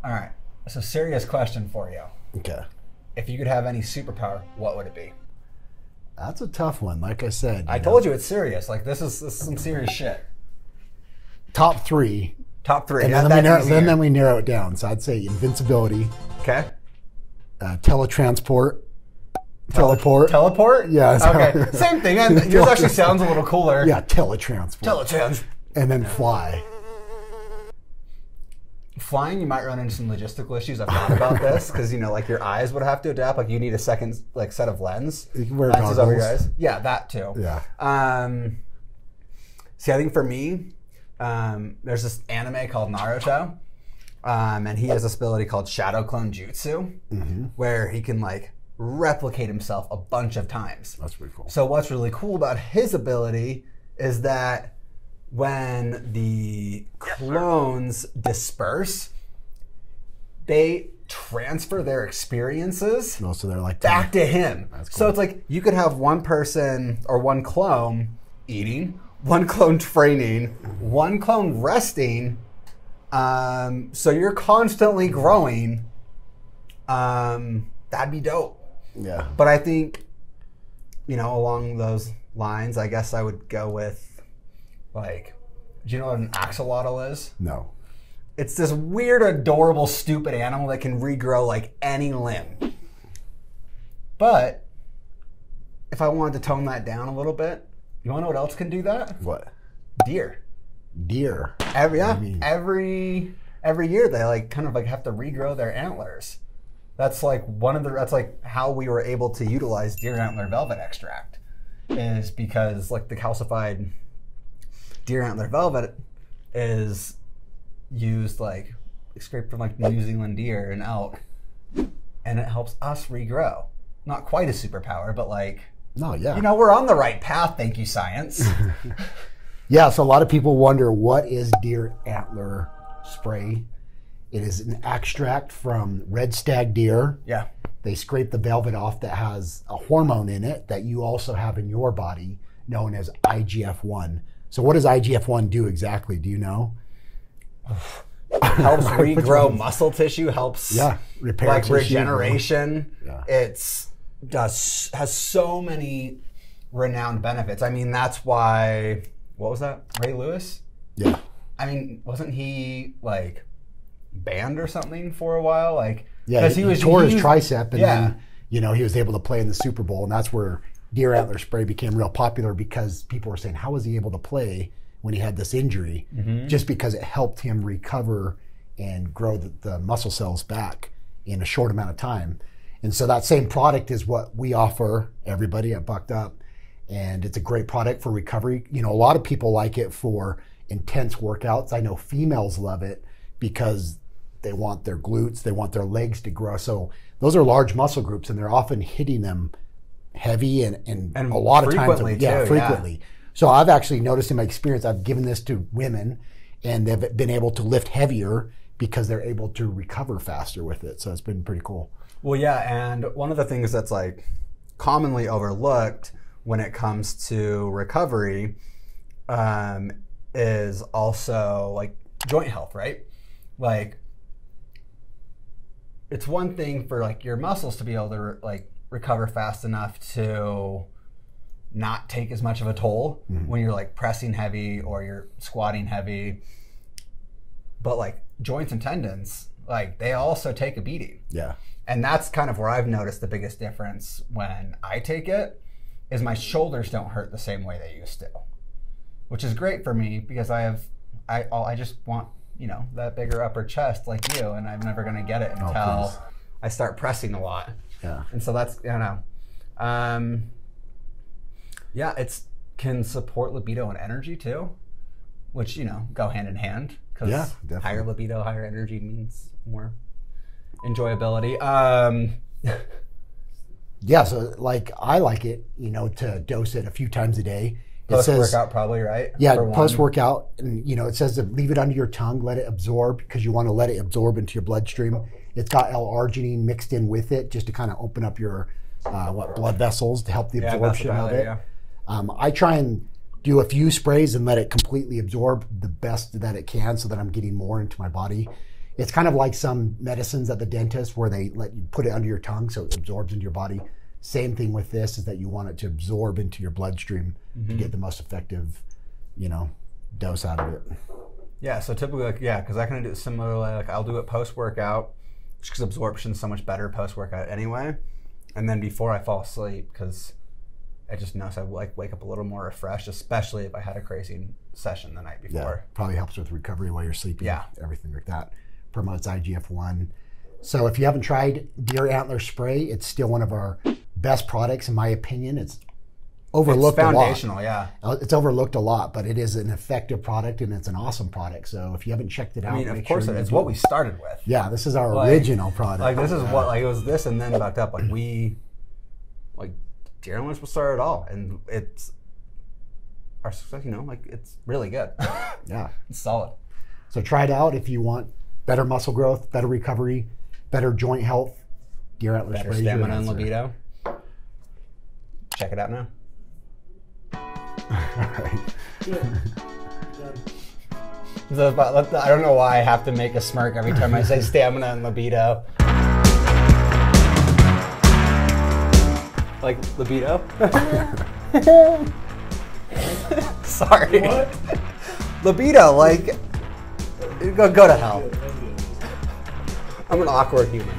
All right. So serious question for you. Okay. If you could have any superpower, what would it be? That's a tough one. Like I said, I told you it's serious. Like this is some serious shit. Top three. Top three. And then we narrow it down. So I'd say invincibility. Okay. Teletransport. Teleport. Teleport? Yeah. Okay. Same thing. And yours actually sounds a little cooler. Yeah, teletransport. Teletrans. And then fly. Flying, you might run into some logistical issues. I've thought about this because like your eyes would have to adapt. Like you need a second set of lenses. You can wear lenses goggles. over your eyes. Yeah, that too. Yeah. See, I think for me, there's this anime called Naruto, and he has this ability called Shadow Clone Jutsu, where he can replicate himself a bunch of times. That's pretty cool. So what's really cool about his ability is that when the clones disperse, they transfer their experiences So they're back to him. That's cool. So it's like you could have one person or one clone eating, one clone training, one clone resting. So you're constantly growing. That'd be dope. Yeah. But I think, along those lines, I guess I would go with do you know what an axolotl is? No. It's this weird, adorable, stupid animal that can regrow any limb. But if I wanted to tone that down a little bit, you want to know what else can do that? What? Deer. Deer. Every year they kind of have to regrow their antlers. That's how we were able to utilize deer antler velvet extract, is because the calcified deer antler velvet is used scraped from New Zealand deer and elk, and it helps us regrow. Not quite a superpower, but no, yeah. We're on the right path. Thank you, science. Yeah, so a lot of people wonder, what is deer antler spray? It is an extract from red stag deer. Yeah. They scrape the velvet off that has a hormone in it that you also have in your body, known as IGF-1. So what does IGF-1 do exactly? Do you know? Helps regrow muscle tissue, helps repair tissue, regeneration. Yeah. Has so many renowned benefits. I mean, that's why, what was that? Ray Lewis? Yeah. I mean, wasn't he banned or something for a while? Yeah, he tore his tricep, and then he was able to play in the Super Bowl, and that's where Deer Antler Spray became real popular, because people were saying, how was he able to play when he had this injury? Just because it helped him recover and grow the muscle cells back in a short amount of time. And so that same product is what we offer everybody at Bucked Up, and it's a great product for recovery. A lot of people like it for intense workouts. I know females love it because they want their glutes, they want their legs to grow. So those are large muscle groups, and they're often hitting them heavy and a lot of times frequently. So I've actually noticed in my experience, I've given this to women, and they've been able to lift heavier because they're able to recover faster with it. So it's been pretty cool. Well, yeah, and one of the things that's commonly overlooked when it comes to recovery is also joint health, right? It's one thing for your muscles to be able to recover fast enough to not take as much of a toll when you're pressing heavy or you're squatting heavy, but joints and tendons, they also take a beating. Yeah. And that's kind of where I've noticed the biggest difference when I take it, is my shoulders don't hurt the same way they used to, which is great for me because I just want that bigger upper chest like you, and I'm never going to get it until I start pressing a lot. Yeah. And so that's, it can support libido and energy too, which, go hand in hand, because higher libido, higher energy means more enjoyability. So I like it, to dose it a few times a day. Post-workout probably, right? Yeah, post-workout. And, it says to leave it under your tongue, let it absorb, because you want to let it absorb into your bloodstream. It's got L-arginine mixed in with it just to kind of open up your blood vessels to help the absorption of it. Yeah. I try and do a few sprays and let it completely absorb the best that it can so that I'm getting more into my body. It's kind of like some medicines at the dentist where they let you put it under your tongue so it absorbs into your body. Same thing with this, is that you want it to absorb into your bloodstream to get the most effective, dose out of it. Yeah, so typically, because I kind of do it similarly. Like I'll do it post-workout, just because absorption's so much better post-workout anyway. And then before I fall asleep, because I just notice I wake up a little more refreshed, especially if I had a crazy session the night before. Yeah, probably helps with recovery while you're sleeping. Yeah. Everything like that. Promotes IGF-1. So if you haven't tried Deer Antler Spray, it's still one of our best products, in my opinion. It's overlooked a lot. It's foundational, yeah. It's overlooked a lot, but it is an effective product and it's an awesome product. So if you haven't checked it out, of course it's what we started with. Yeah, this is our original product. Like this is what it was this and then backed up. Like Deer Antler will start it all, and it's our success. It's really good. Yeah, it's solid. So try it out if you want better muscle growth, better recovery, better joint health. Deer Antler Spray. Better stamina and libido. Check it out now. All right. I don't know why I have to make a smirk every time I say stamina and libido. Like libido? Sorry. What? Libido, go to hell. I'm an awkward human.